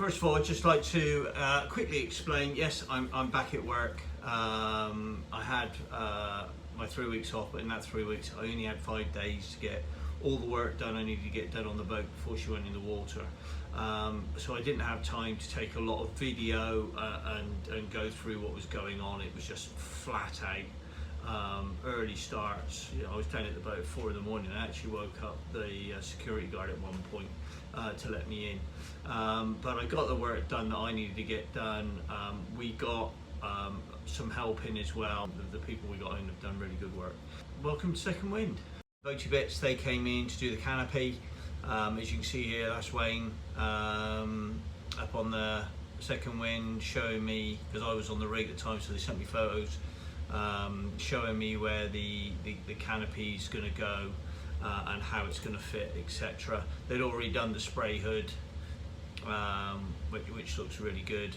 First of all, I'd just like to quickly explain, yes, I'm back at work. I had my 3 weeks off, but in that 3 weeks I only had 5 days to get all the work done I needed to get done on the boat before she went in the water. So I didn't have time to take a lot of video and go through what was going on. It was just flat out. Early starts. You know, I was down at the boat at 4 in the morning. I actually woke up the security guard at one point to let me in. But I got the work done that I needed to get done. We got some help in as well. The people we got in have done really good work. Welcome to Second Wind. Boaty Bits, they came in to do the canopy. As you can see here, that's Wayne up on the Second Wind showing me, because I was on the rig at the time, so they sent me photos, showing me where the canopy is going to go and how it's going to fit, etc. They'd already done the spray hood, which looks really good.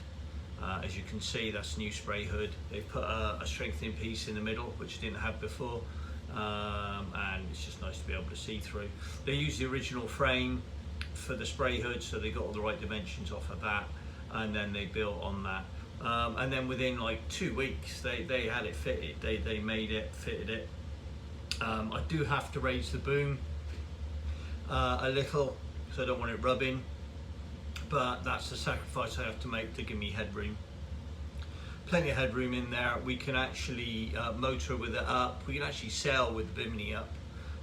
As you can see, that's new spray hood. They've put a strengthening piece in the middle, which I didn't have before, and it's just nice to be able to see through. They used the original frame for the spray hood, so they got all the right dimensions off of that, and then they built on that. And then within like 2 weeks, they had it fitted. They made it, fitted it. I do have to raise the boom a little, so I don't want it rubbing, but that's the sacrifice I have to make to give me headroom. Plenty of headroom in there. We can actually motor with it up. We can actually sail with the bimini up,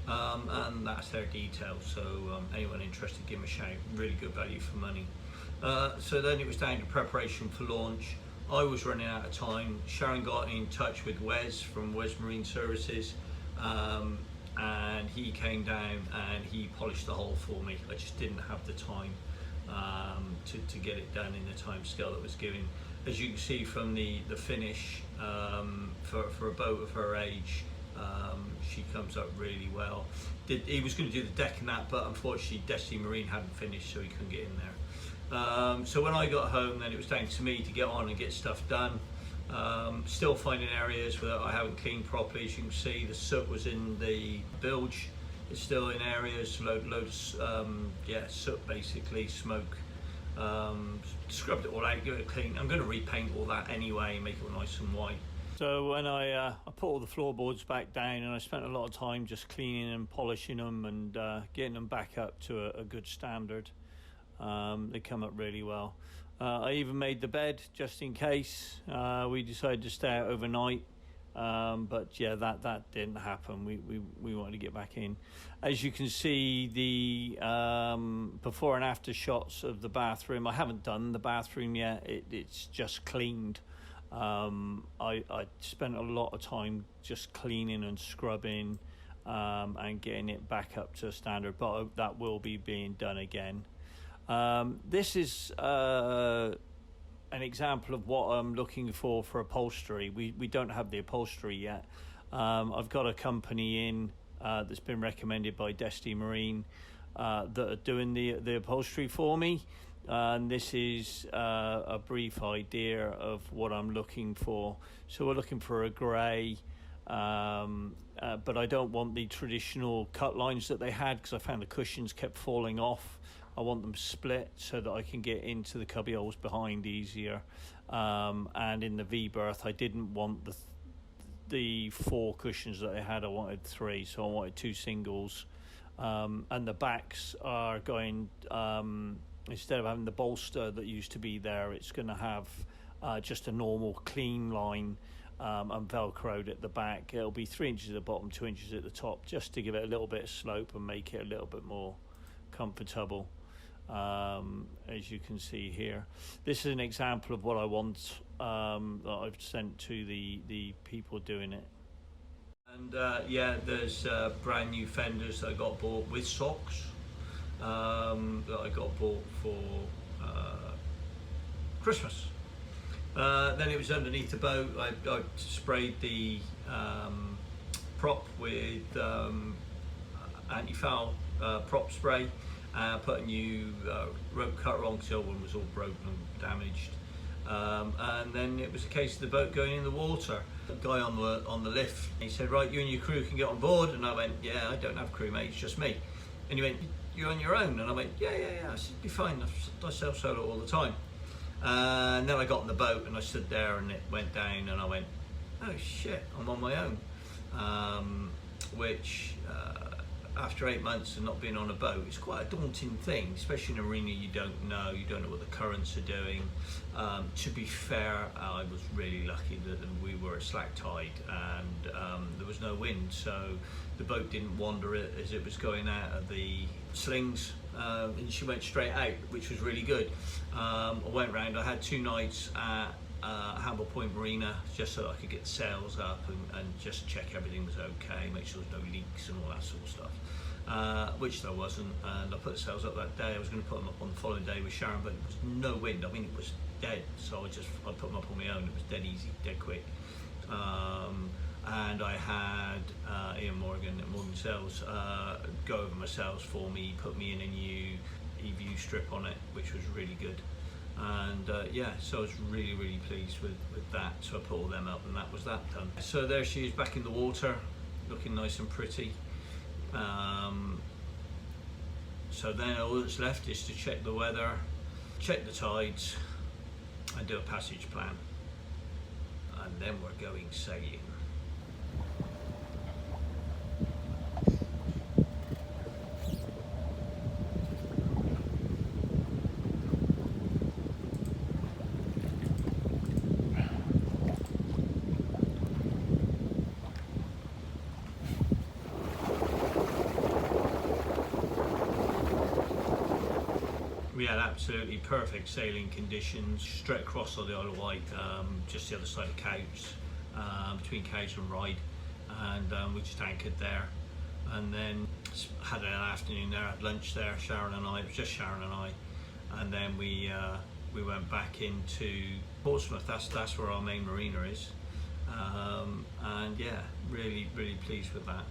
and that's their detail. So anyone interested, give them a shout. Really good value for money. So then it was down to preparation for launch. I was running out of time. Sharon got in touch with Wes from Wes Marine Services, and he came down and he polished the hull for me. I just didn't have the time to get it done in the time scale that was given. As you can see from the finish, for a boat of her age, she comes up really well. He was going to do the deck and that, but unfortunately Destiny Marine hadn't finished, so he couldn't get in there. So when I got home, then it was down to me to get on and get stuff done. Still finding areas where I haven't cleaned properly. As you can see, the soot was in the bilge. It's still in areas, loads yeah, soot basically, smoke. Scrubbed it all out, give it a clean. I'm going to repaint all that anyway, make it all nice and white. So when I put all the floorboards back down, and I spent a lot of time just cleaning and polishing them and getting them back up to a good standard. They come up really well. I even made the bed just in case we decided to stay out overnight, but yeah, that didn't happen. We wanted to get back in. As you can see, the before and after shots of the bathroom. I haven't done the bathroom yet. It's just cleaned. I spent a lot of time just cleaning and scrubbing and getting it back up to a standard, but that will be being done again. This is an example of what I'm looking for upholstery. We don't have the upholstery yet. I've got a company in that's been recommended by Destiny Marine that are doing the upholstery for me, and this is a brief idea of what I'm looking for. So we're looking for a grey, but I don't want the traditional cut lines that they had, because I found the cushions kept falling off. I want them split so that I can get into the cubby holes behind easier. And in the V-berth, I didn't want the 4 cushions that I had. I wanted 3, so I wanted 2 singles. And the backs are going, instead of having the bolster that used to be there, it's going to have just a normal clean line and velcroed at the back. It'll be 3 inches at the bottom, 2 inches at the top, just to give it a little bit of slope and make it a little bit more comfortable. As you can see here, this is an example of what I want that I've sent to the people doing it. And yeah, there's brand new fenders that I got bought with socks, that I got bought for Christmas. Then it was underneath the boat. I sprayed the prop with anti-foul prop spray. Put a new rope cutter on because the old one was all broken and damaged. And then it was a case of the boat going in the water. The guy on the lift, he said, right, you and your crew can get on board. And I went, yeah, I don't have crew, mate, it's just me. And he went, you're on your own? And I went, yeah, I said, be fine, I self-solo all the time. And then I got on the boat and I stood there and it went down and I went, oh shit, I'm on my own. Which after 8 months of not being on a boat, it's quite a daunting thing, especially in an arena you don't know what the currents are doing. To be fair, I was really lucky that we were at slack tide and there was no wind, so the boat didn't wander as it was going out of the slings, and she went straight out, which was really good. I went round, I had 2 nights at Hamble Point Marina just so that I could get the sails up and just check everything was okay, make sure there's no leaks and all that sort of stuff, which there wasn't. And I put the sails up that day. I was going to put them up on the following day with Sharon, but there was no wind. I mean, it was dead, so I put them up on my own. It was dead easy, dead quick. And I had Ian Morgan at Morgan Sails go over my sails for me, put me in a new E-view strip on it, which was really good. And yeah, so I was really pleased with that. So I put all them up and that was that done. So there she is back in the water, looking nice and pretty. So then all that's left is to check the weather, check the tides and do a passage plan. And then we're going sailing. We had absolutely perfect sailing conditions straight across on the Isle of Wight, just the other side of Cowes, between Cowes and Ryde, and we just anchored there and then had an afternoon there, had lunch there, Sharon and I. It was just Sharon and I, and then we went back into Portsmouth. That's where our main marina is, and yeah, really pleased with that.